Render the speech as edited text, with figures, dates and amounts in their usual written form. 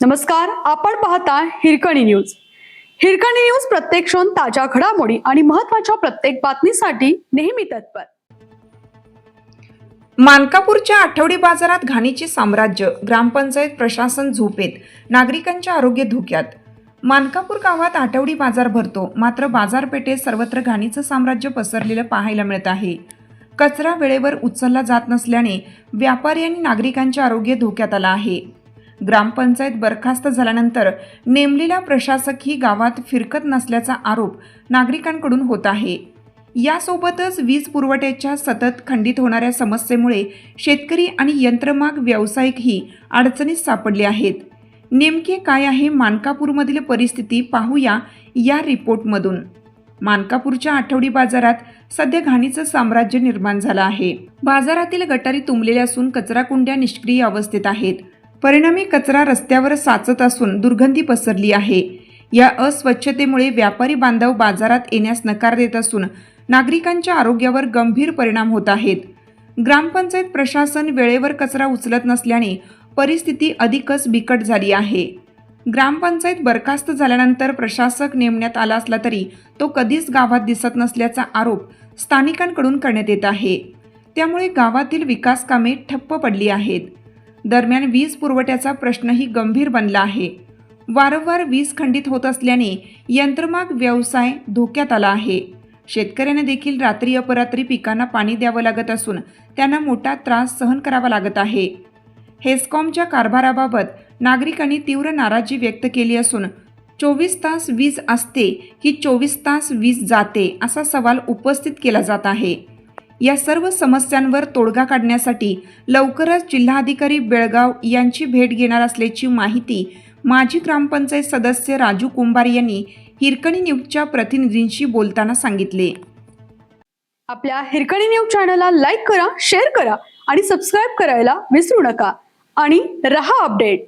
नमस्कार, आपण पाहता हिरकणी न्यूज. हिरकणी न्यूज प्रत्येक क्षण ताज्या घडामोडी आणि महत्त्वाच्या प्रत्येक बातमीसाठी नेहमी तत्पर. मानकापूरच्या आठवडी बाजारात घाणीचे साम्राज्य, ग्रामपंचायत प्रशासन झोपेत, नागरिकांचे आरोग्य धोक्यात. मानकापूर गावात आठवडी बाजार भरतो, मात्र बाजारपेठेत सर्वत्र घाणीचं साम्राज्य पसरलेलं पाहायला मिळत आहे. कचरा वेळेवर उचलला जात नसल्याने व्यापारी आणि नागरिकांचे आरोग्य धोक्यात आलं आहे. ग्रामपंचायत बरखास्त झाल्यानंतर नेमलेला प्रशासकही गावात फिरकत नसल्याचा आरोप नागरिकांकडून होत आहे. यासोबतच वीज पुरवठ्याच्या सतत खंडित होणाऱ्या समस्येमुळे शेतकरी आणि यंत्रमाग व्यावसायिकही अडचणीत सापडले आहेत. नेमके काय आहे मानकापूरमधील परिस्थिती पाहूया या रिपोर्टमधून. मानकापूरच्या आठवडी बाजारात सध्या घाणीचं साम्राज्य निर्माण झालं आहे. बाजारातील गटारी तुंबलेल्या असून कचरा कुंड्या निष्क्रिय अवस्थेत आहेत. परिणामी कचरा रस्त्यावर साचत असून दुर्गंधी पसरली आहे. या अस्वच्छतेमुळे व्यापारी बांधव बाजारात येण्यास नकार देत असून नागरिकांच्या आरोग्यावर गंभीर परिणाम होत आहेत. ग्रामपंचायत प्रशासन वेळेवर कचरा उचलत नसल्याने परिस्थिती अधिकच बिकट झाली आहे. ग्रामपंचायत बरखास्त झाल्यानंतर प्रशासक नेमण्यात आला असला तरी तो कधीच गावात दिसत नसल्याचा आरोप स्थानिकांकडून करण्यात येत आहे. त्यामुळे गावातील विकास कामे ठप्प पडली आहेत. दरम्यान वीज पुरवठ्याचा प्रश्नही गंभीर बनला आहे. वारंवार वीज खंडित होत असल्याने यंत्रमाग व्यवसाय धोक्यात आला आहे. शेतकऱ्यांना देखील रात्री अपरात्री पिकांना पाणी द्यावं लागत असून त्यांना मोठा त्रास सहन करावा लागत आहे. हेस्कॉमच्या कारभाराबाबत नागरिकांनी तीव्र नाराजी व्यक्त केली असून 24 तास वीज असते की 24 तास वीज जाते असा सवाल उपस्थित केला जात आहे. या सर्व समस्यांवर तोडगा काढण्यासाठी लवकरच जिल्हाधिकारी बेळगाव यांची भेट घेणार असल्याची माहिती माजी ग्रामपंचायत सदस्य राजू कुंभार यांनी हिरकणी न्यूजच्या प्रतिनिधींशी बोलताना सांगितले. आपल्या हिरकणी न्यूज चॅनलला लाईक करा, शेअर करा आणि सबस्क्राईब करायला विसरू नका आणि रहा अपडेट.